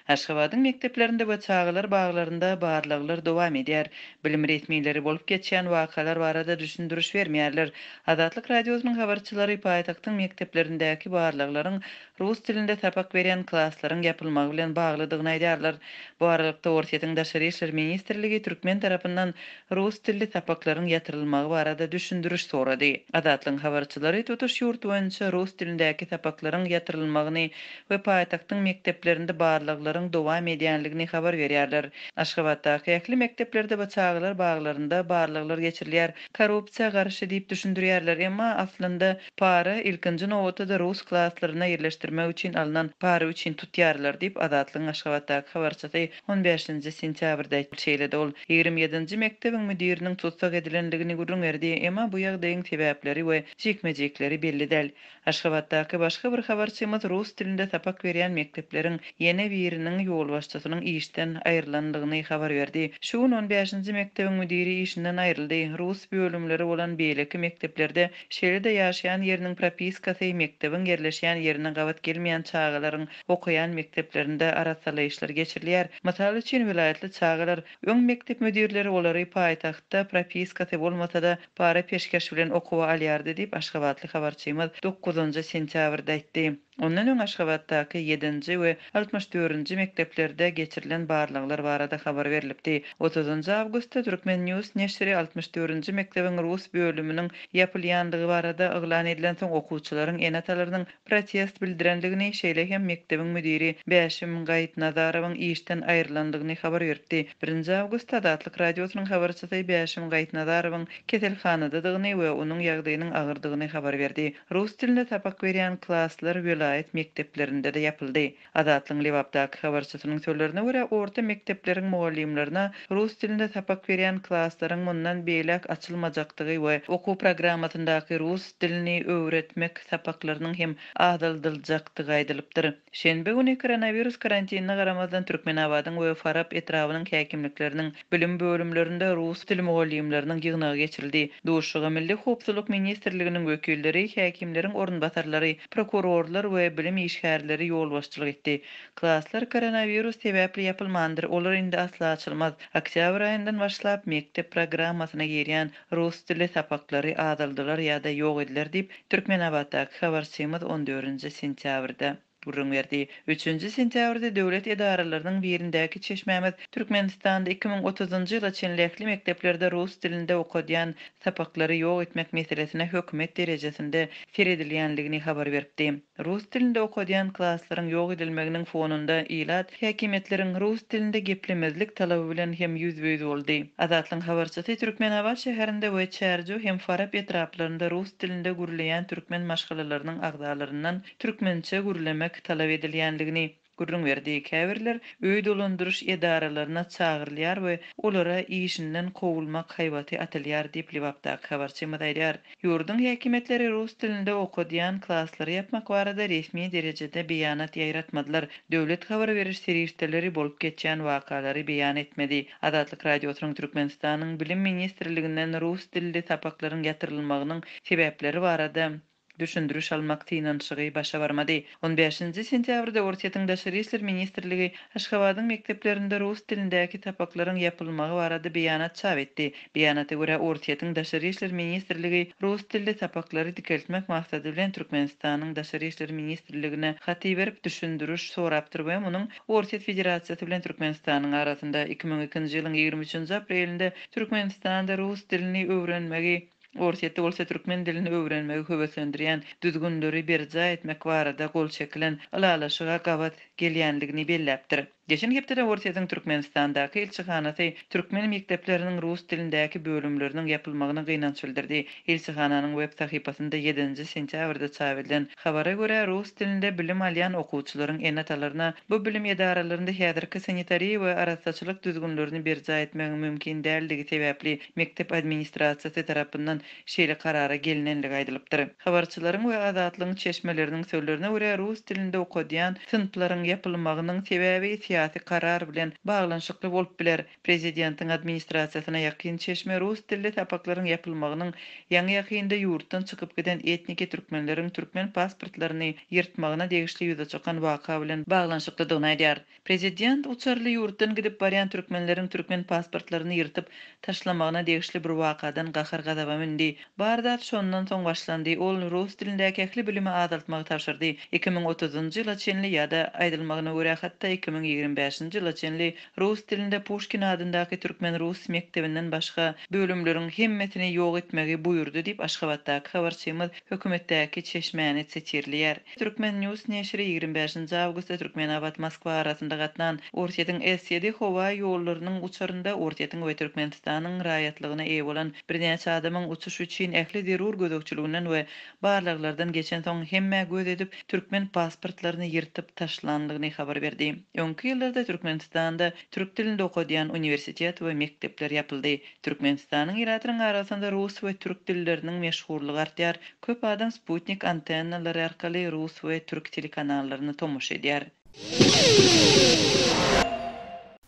Aşgabatyň mekdeplerinde we çağlar baglarynda barlaglar dowam edýär. Bilim resmiýetleri bolup geçýän wakalar barada düşündürüş bermeýärler. Adatlyk radiosynyň habarçylary paýtagtyň mekdeplerindäki barlaglaryň rus dilinde tapak berýän klasslaryň ýapylmagy bilen baglydygyny aýdýarlar. Bu aralykda Orsiýetiň Daşary işler ministrligi türkmen tarapyndan rus dilli tapaklaryň ýatyrylmagy barada düşündürüş sorady. Adatlyň habarçylary tutuş ýurt boýunça rus dilindäki tapaklaryň ýatyrylmagyny we paýtagtyň mekdeplerinde barlaglaryň dowam edýänligini habar berýärler. Aşgabatdaky ähli mekdeplerde we çağlar baglarynda barlaglar geçirilýär. Korrupsiýa garşy diýip düşündirýärler, emma aslynda para ilkinji nowatda rus klasslaryna ýerleşdirmek üçin alynan para üçin tutýarlar diýip Adatlyň Aşgabatdaky habarçysy 15-nji sentýabrda aýtyldy. Ol 27-nji mekdebiň müdiriniň tutsak edilenligini gurrun berdi, emma bu ýagdaýyň sebäpleri we jekmejekleri belli däl. Aşgabatdaky başga bir habarçymyz rus dilinde tapak berýän mekdepleriň ýene biriniň ýolbaşçysynyň işden aýrylandygyny habar berdi. Şu 15-nji mekdebiň müdiri işinden aýryldy. Rus bölümleri bolan beýleki mekdeplerde şeýle-de ýaşaýan ýeriniň propiskasy mekdebiň yerleşýän ýerine gabat gelmeýän çağalaryň okuyan mekteplerinde arasalaýyşlar geçirilýär. Mysal üçin vilayetli çağalar öň mektep müdirleri olary paýtagtda propiskasy bolmasa-da para peşkeş bilen okuwa alýardy diýip Aşgabatly habarçymyz 9-njy sentýabrda aýtdy. Ondan öň Aşgabatdaky 7-nji we 64-nji mekdeplerde geçirilen barlaglar barada habar berilipdi. 30-njy awgustda Türkmen News neşri 64-nji mekdebiň rus bölüminiň ýapylýandygy barada eglan edilen soň okuwçylaryň enatalarynyň protest bildirenligini şeýle hem mekdebiň müdiri Bäşim Gaýtnazarowyň işden aýrylandygyny habar berdi. 1-nji awgustda Adatlyk radiosynyň habarçysy Bäşim Gaýtnazarowyň keselhanadadygyny we onuň ýagdaýynyň agyrdygyny habar berdi. Rus dilinde tapak berýän klasslar vilayet mekteplerinde de yapıldy. Adatlyň Lewapdaky habarçysynyň sözlerine görä, orta mektepleriň mugallimlerine rus dilinde tapak berýän klasslaryň mundan beýlek açylmajakdygy we okuw programmatyndaky rus dilini öwretmek tapaklarynyň hem azaldyljakdygy aýdylypdyr. Şenbe güni koronavirus karantinine garamazdan Türkmenabadyň we Farab etrawynyň häkimlikleriniň bilim bölümlerinde rus dili mugallimleriniň ýygyny geçirildi. Duşuga Milli Howpsuzlyk ministrliginiň wekilleri, häkimleriň orunbatarlary, prokurorlar we bilim işgärleri ýolbaşçylyk etdi. Klasslar koronavirus sebäpli ýapylmandyr. Olar indi asla açylmaz. Oktyabr aýyndan başlap mektep programmasyna girýän rus dili tapaklary azaldylar ýa-da ýok ediler diýip Türkmenabaddaky habarçymyz 14-nji sentýabrda gurrun berdi. 3-nji sentýabrda döwlet edaralarynyň birindäki çeşmämiz Türkmenistanda 2030-njy ýyla çenlekli mekdeplerde rus dilinde okudýan tapaklary ýok etmek meselesine hökümet derejesinde seredilýänligini habar berdi. Rus dilinde okudýan klasslaryň ýok edilmeginiň fonunda ilat häkimetleriň rus dilinde geplemezlik talaby bilen hem ýüzbeýüz boldy. Adatlyň habarçysy Türkmenabad şäherinde we Çärju hem Farab etraplarynda rus dilinde gürleýän türkmen maşgalalarynyň agdalaryndan türkmençe gürlemek talap edilýänligini gurrun berdi. Käbirler öý dolandyryş edaralaryna çagyrylýar we olara işinden kowulmak haýbaty atylýar diýip Lewapdaky habarçymyz aýdýar. Ýurdun häkimetleri rus dilinde okudýan klasslary ýapmak barada resmi derejede beýanat ýaýratmadylar. Döwlet habar beriş serişdeleri bolup geçýän wakalary beýan etmedi. Adatlyk radiosynyň Türkmenistanyň bilim ministrliginden rus dilli tapaklaryň ýatyrylmagynyň sebäpleri barada düşündürüş almak tinançygy başa barmady. 15-nji sentýabrda Orsiýetiň Daşary işler ministrligi Aşgabatyň mekteplerinde rus dilindäki tapaklaryň ýapylmagy barada beýanat çap etdi. Beýanata görä Orsiýetiň Daşary işler ministrligi rus dilli tapaklary dikeltmek maksady bilen Türkmenistanyň Daşary işler ministrligine hat berip düşündürüş sorapdyr we munyň Orsiýet Federasiýasy bilen Türkmenistanyň arasynda 2002-nji ýylyň 23-nji aprelinde Türkmenistanda rus dilini öwrenmegi Orsiýetde bolsa türkmen dilini öwrenmegi höweslendirýän düzgünleri berja etmek barada gol çekilen alalaşyga gabat gelýänligini belläpdir. Geçen hepde Orsiýetiň Türkmenistandaky elçihanasy türkmen mekdepleriniň rus dilindäki bölümleriniň ýapylmagyny gynanç bildirdi. Elçihananyň web sahypasynda 7-nji sentýabrda çap edilen habara görä rus dilinde bilim alýan okuwçylaryň enatalaryna bu bilim edaralarynda häzirki sanitariýa we arasaçylyk düzgünlerini berja etmek mümkin däldigi sebäpli mektep administrasiýasy tarapyndan şeýle karara gelinenligi aýdylypdyr. Habarçylaryň we azatlygyň çeşmeleriniň sözlerine görä rus dilinde okudýan sınıflaryň ýapylmagynyň sebäbi syýasy karar bilen baglanşykly bolup biler. Prezidentiň administrasiýasyna ýakyn çeşme rus dilli tapaklaryň ýapylmagynyň ýaňy ýakynda ýurtdan çykyp giden etniki türkmenleriň türkmen pasportlaryny ýyrtmagyna degişli ýüze çykan waka bilen baglanşyklydygyny aýdýar. Prezident uçarly ýurtdan gidip barýan türkmenleriň türkmen pasportlaryny ýyrtyp taşlamagyna degişli bir wakadan gahar gadaba mindi. Bardat şondan soň başlandy. Ol rus dilindäki ähli bilimi azaltmagy tapşyrdy. 2030-njy ýyla çenli ýa-da aýdylmagyna görä hatda 2025-nji ýyla çenli rus dilinde Pushkin adyndaky türkmen rus mektebinden başga bölümleriň hemmesini ýok etmegi buyurdy diýip Aşgabatdaky habarçymyz hökümetdäki çeşmäni seçirliýär. Türkmen News neşri 25-nji awgustda Türkmenabad Moskwa arasynda gatnan Ortiýetiň S7 howa ýollarynyň uçarynda Ortiýetiň we Türkmenistanyň raýatlygyna eýe bolan birnäçe adamyň uçuş üçin ähli derur gödökçüliginden we barlaglardan geçen soň hemme göz edip türkmen pasportlaryny ýyrtyp taşlandygyny habar berdi. Öňki ýyllarda Türkmenistanda türk dilinde okudyan universitet we mektepler ýapyldy. Türkmenistanyň ýaratynyň arasynda rus we türk dilleriniň meşhurlygy artýar. Köp adam Sputnik antennalary arkaly rus we türk telekanallaryny tomuş edýär.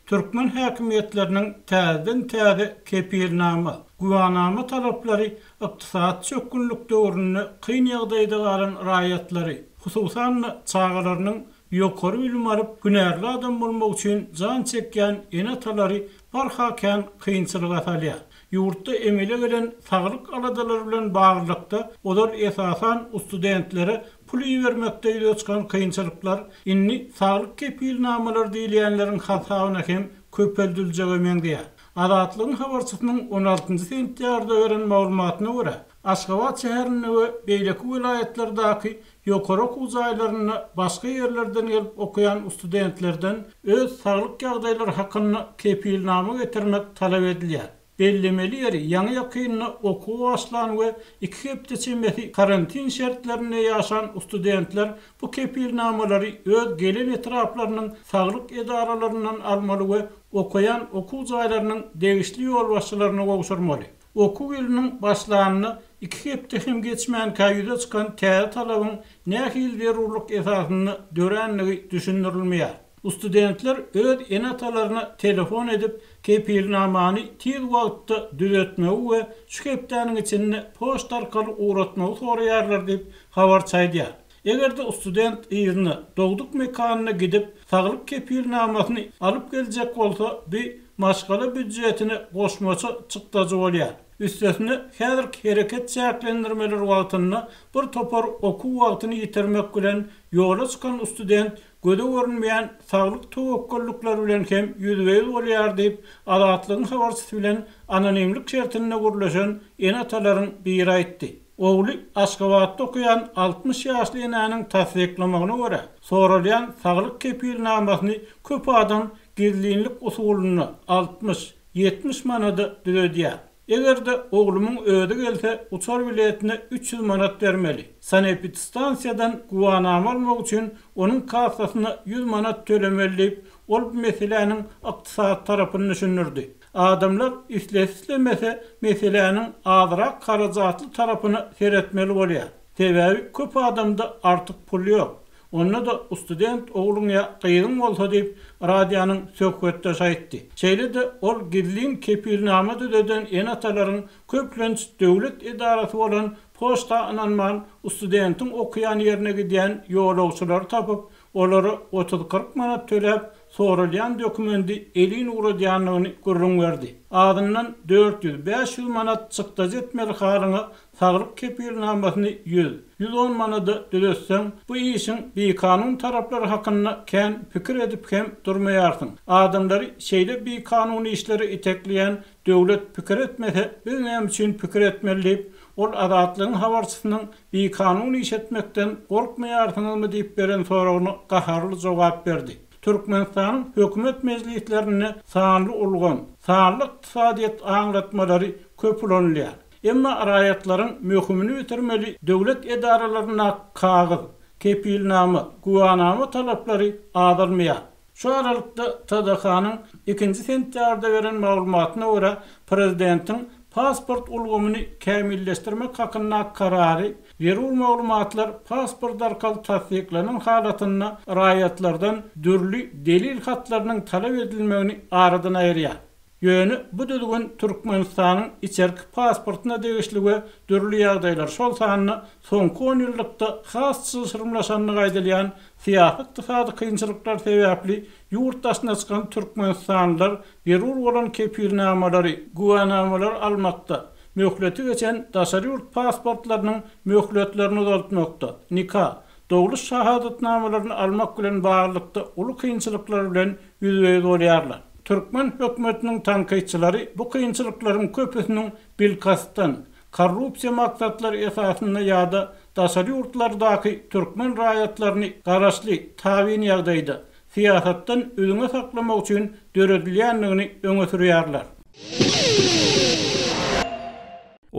Türkmen häkimetleriniň täze kepilnama, guwanama talaplary ykdysat çökünlük döwründe kyn ýagdaýda galan raýatlary, hususan çağalarynyň ýokary bilim alyp hünärli adam bolmak üçin jan çekýän enatalary barhaken kynçylyga salýar. Ýurtda emele gelen saglyk aladalary bilen baglykda olar esasan studentlere pul vermekde ýetişen kynçylyklar inni saglyk kepilnamalary diýilýänleriň hasabyna hem köpeldiljeği meňdiýär. Adatlygyň habarçysynyň 16-njy sentýarda beren maglumatyna görä, Aşgabat şäherinde we beýleki vilayetlerdaky ýokary okuw jaýlaryna başga ýerlerden gelip okuyan studentlerden öz saglyk ýagdaýlary hakynda kepilnama getirmek talap edilýär. Bellemeli ýeri ýaňy ýakynly okuw başlan we 2 hepde çemesi karantin şertlerinde ýaşan studentler bu kepilnamalary öz gelen etraplarynyň saglyk edaralarynyň almaly we okuyan okuw jaýlarynyň degişli ýolbaşçylaryna gowşurmaly. Okuw ýylynyň başlanyny 2 hepde hem geçmän kaýyda çykan täze talabyň nähil derurluk esasyny döränligi düşündirilmeýär. Studentler öz enatalaryna telefon edip kepilnamany tiz wagtda düzeltmegi we şu hepdäniň içinde poçt arkaly uğratmagy soraýarlar diýip habar çaýdýar. Egerde student ýygyny dogduk mekanyna gidip saglyk kepilnamasyny alyp geljek bolsa bir maşgala büdjetini goşmaça çykdagy bolýar. Üstesine häzirki hereket çäklendirmeler wagtyna bir topar okuw wagtyny ýitirmek bilen ýola çykan student göde görünmeýän saglyk towakkulluklar bilen hem ýüzbeýil bolýar diýip adatlygyň habarçysy bilen anonimlik şertine gürleşen enatalaryň biri aýtdy. Ogly Aşgabatda okuyan 60 ýaşly enanyň tasdiklamagyna görä, soralýan saglyk kepilnamasyny köp adam gizlinlik usulyny 60-70 manada düzedýär. Egerde oglumyň öde gelse uçar biletine 300 manat bermeli. Sanepid stansiýadan guwanama almak üçin onuň kassasyna 100 manat tölemeli diýip ol bu meseleniň ykdysat tarapyny düşünürdi. Adamlar islemese meseleniň azyrak karajatly tarapyny seretmeli bolýar. Sebebi köp adamda artyk pul ýok. Onda da student oğluňa gyýyň bolsa diýip radionyň söhbetde şaýtdy. Şeýle de ol gizlin kepilnama düzeden enatalaryň köplenç döwlet edarasy bolan poçta ananman studentin okuyan ýerine gidýän ýolagçylar tapyp olary 30-40 manat töläp soralýan dokumenti elin uğradýanlygyny görüň berdi. Adyndan 400-500 manat çykda jetmeli halyňa saglyk kepilnamasyny 100-110 manada düzeltseň bu işin bir kanun taraplary hakynda kän pikir edip hem durmaýarsyň. Adamlary şeýle bir kanuny işleri itekleýän döwlet pikir etmese biz näme üçin pikir etmeli diýip ol adatlygyň habarçysynyň bir kanuny iş etmekden gorkmaýarsyňmy diýip beren soragyna gaharly jogap berdi. Türkmenistanyň hökümet meclislerine sanly ulgan, sanly ykdysadyýet aňlatmalary köp ulanýar. Emma raýatlaryň möhümini bitirmeli döwlet edaralaryna kagyz, kepilnama, guwanama talaplary azalmaýar. Şu aralykda TDH-nyň 2-nji sentýarda beren maglumatyna görä prezidentiň pasport ulgamyny kämilleşdirmek hakynda karary Berul maglumatlar pasport arkaly tasdiklanan halatyna raýatlardan dürli delil hatlarynyň talap edilmegini aradan aýrýar. Ýöne bu düzgün Türkmenistanyň içerki pasportuna degişli we dürli ýagdaýlar şol sanyny soňky 10 ýyllykda has syrmlaşanyny gaýdalýan siýasat ykdysady kynçylyklar sebäpli ýurtdaşyna çykan Türkmenistanlylar berur bolan kepilnamalary, guwanamalar almakda. Möhleti geçen daşary ýurt pasportlarynyň möhletlerini uzatmakda. Nikah, dogluş şahadatnamalaryny almak bilen baglykda uly kynçylyklar bilen ýüzbeýiz bolýarlar. Türkmen hökümetiniň tanqidçilari bu kynçylyklaryň köpüsiniň bilkasdan korrupsiýa maksatlary esasyna ýa-da daşary ýurtlardaky türkmen raýatlaryny garaşly tabyn ýagdaýda siýasatdan özüňe saklamak üçin döredilýänligini öňe sürýärler.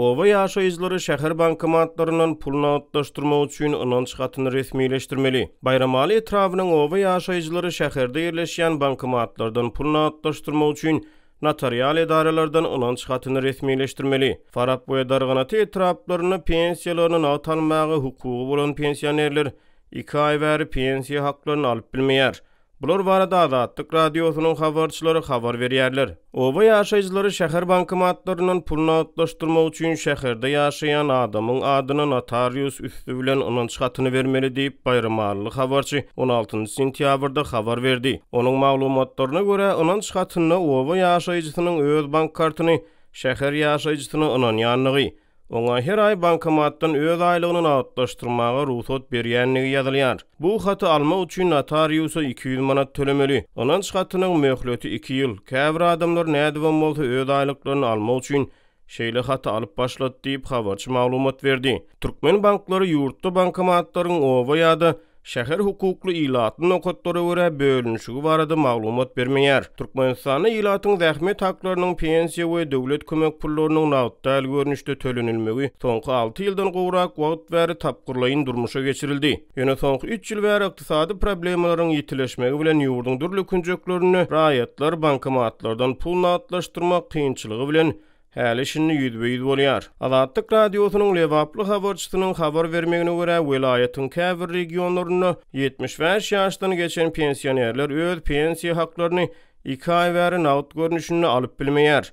Owa ýaşaýjylary şäher bankomatlarynyň pulny atlaşdyrmak üçin ynanç hatyny resmileşdirmeli. Bayramali etrawynyň owa ýaşaýjylary şäherde ýerleşýän bankomatlardan pulny atlaşdyrmak üçin notarial edaralardan ynanç hatyny resmileşdirmeli. Farap boýa darganaty etraplaryny pensiýalaryny atalmagy hukugy bolan pensionerler 2 ay bäri pensiýa haklaryny alyp bilmeýär. Bular barada Azatlyk radiosynyň habarçylary habar berýärler. Owa ýaşaýjylary şäher bankomatlarynyň pulny atlaşdyrmak üçin şäherde ýaşaýan adamyň adyny notarius üstü bilen ynanç hatyny bermeli diýip Bayramali habarçy 16 sentýabrda habar berdi. Onuň maglumatlaryna görä ynanç hatyny owa ýaşaýjysynyň öz bank kartyny şäher ýaşaýjysyna ynanýanlygy, oňa her ay bankomatdan öz aýlygyny atlaşdyrmaga ruhsat berýänligi ýazylýar. Bu haty almak üçin notariusa 200 manat tölemeli. Ynanç hatynyň möhleti 2 ýyl. Käbir adamlar nädibem bolsa öz aýlyklaryny almak üçin şeýle haty alyp başlat diýip habarçy maglumat berdi. Türkmen banklary ýurtda bankomatlaryň owa ýa-da şäher hukukly ilatyny okatlara görä bölünşigi barada maglumat bermeýär. Türkmenistanyň ilatyň zähmet haklarynyň pensiýa we döwlet kömek pullarynyň nagdal görnüşde tölenilmegi soňky 6 ýyldan gowrak wagt bäri tapgyrlaýyn durmuşa geçirildi. Ýöne soňky 3 ýyl bäri ykdysady problemlaryň ýitileşmegi bilen ýurdun dürli künjeklerini raýatlar bankomatlardan pul atlaşdyrmak kynçylygy bilen häli şinni ýüzbeýiz bolýar. Azatlyk radiosynyň lewaply habarçysynyň habar bermegine görä welaýatyň käbir regionlaryna 75 ýaşdan geçen pensionerler öz pensiýa haklaryny 2 ay bäri nagd görnüşini alyp bilmeýär.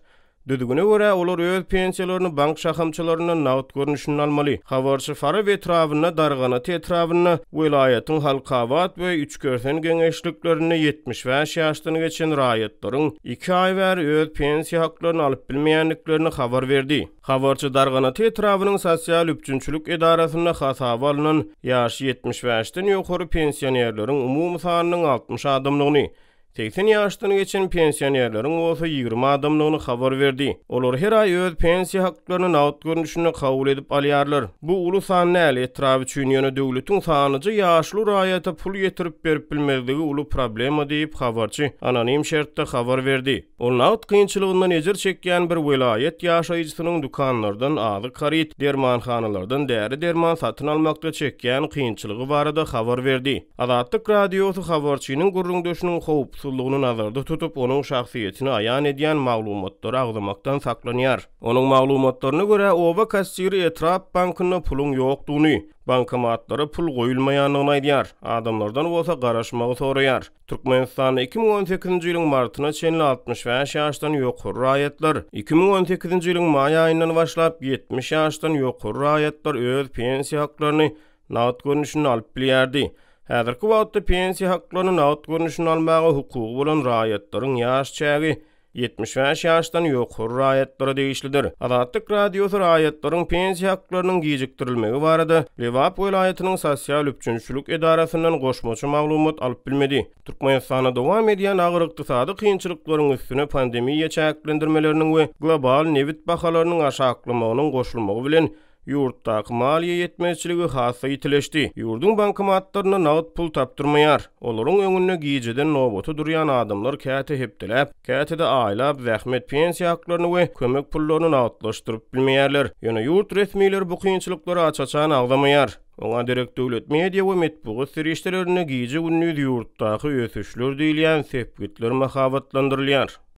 Düdügüne görä olar öz pensiýalaryny bank şahamçylaryna nagd görnüşini almaly. Habarçy Farab etrawyna darganaty etrawyna welaýatyň halkawat we 3 görsen geňeşliklerini 75 ýaşdan geçen raýatlaryň 2 ay bäri öz pensiýa haklaryny alyp bilmeýänliklerini habar berdi. Habarçy darganaty etrawynyň sosial üçünçülük edarasyna hasaba alynan ýaşy 75-den ýokary pensionerleriň umumy sanynyň 60 adamlygyny 80 ýaşdan geçen pensionerleriň bolsa 20 adamlygyny habar berdi. Olar her ay öz pensiýa haklaryny nagd görnüşini kabul edip alýarlar. Bu uly san näl etrawy üçin ýöne döwletiň sanyjy ýaşly raýata pul ýetirip berip bilmezligi uly problema diýip habarçy anonim şertde habar berdi. Ol nagd kynçylygyndan ejir çekýän bir welaýet ýaşaýjysynyň dukanlardan aly karit, dermanhanalardan däri derman satyn almakda çekýän kynçylygy barada habar berdi. Azatlyk radiosy habarçynyň gurrundaşynyň howpsuzlygyny nazarda tutup onuň şahsiýetini aýan edýän maglumatlary agdamakdan saklanýar. Onuň maglumatlaryna görä owa kassiri etrap bankyna puluň ýokdugyny, bankomatlary pul goýulmaýanlygyny aýdýar. Adamlardan bolsa garaşmagy soraýar. Türkmenistan 2018-nji ýylyň martyna çenli 65 ýaşdan ýokary raýatlar, 2018-nji ýylyň maý aýyndan başlap 70 ýaşdan ýokary raýatlar öz pensiýa haklaryny nagd görnüşini alyp bilýärdi. Häzirki wagtda pensiýa haklaryny nagd görnüşini almagy hukugy bolan raýatlaryň ýaş çägi 75 ýaşdan ýokary raýatlara degişlidir. Azatlyk radiosy raýatlaryň pensiýa haklarynyň gijikdirilmegi barada Lewap welaýatynyň sosial üçünçülük edarasynyň goşmaçy maglumat alyp bilmedi. Türkmenistana dowam edýän agyr ykdysady kynçylyklaryň üstüne pandemiýa çäklendirmeleriniň we global nevit bahalarynyň aşaklamagynyň goşulmagy bilen ýurtdaky maliýe ýetmezçiligi hassa ýitileşdi. Ýurdun bankomatlaryna nagd pul tapdyrmaýar. Olaryň öňünde gijeden nobaty durýan adamlar käte hepdelep, käte-de aýlap zähmet pensiýa haklaryny we kömek pullaryny nagdlaşdyryp bilmeýärler. Ýöne ýurt resmiýetleri bu kynçylyklary açaçan agdamaýar. Oňa direkt döwlet media we metbuat serişlerine gije günnüz ýurtdaky ösüşler diýilýän sepgitler mahabatlandyrylýar.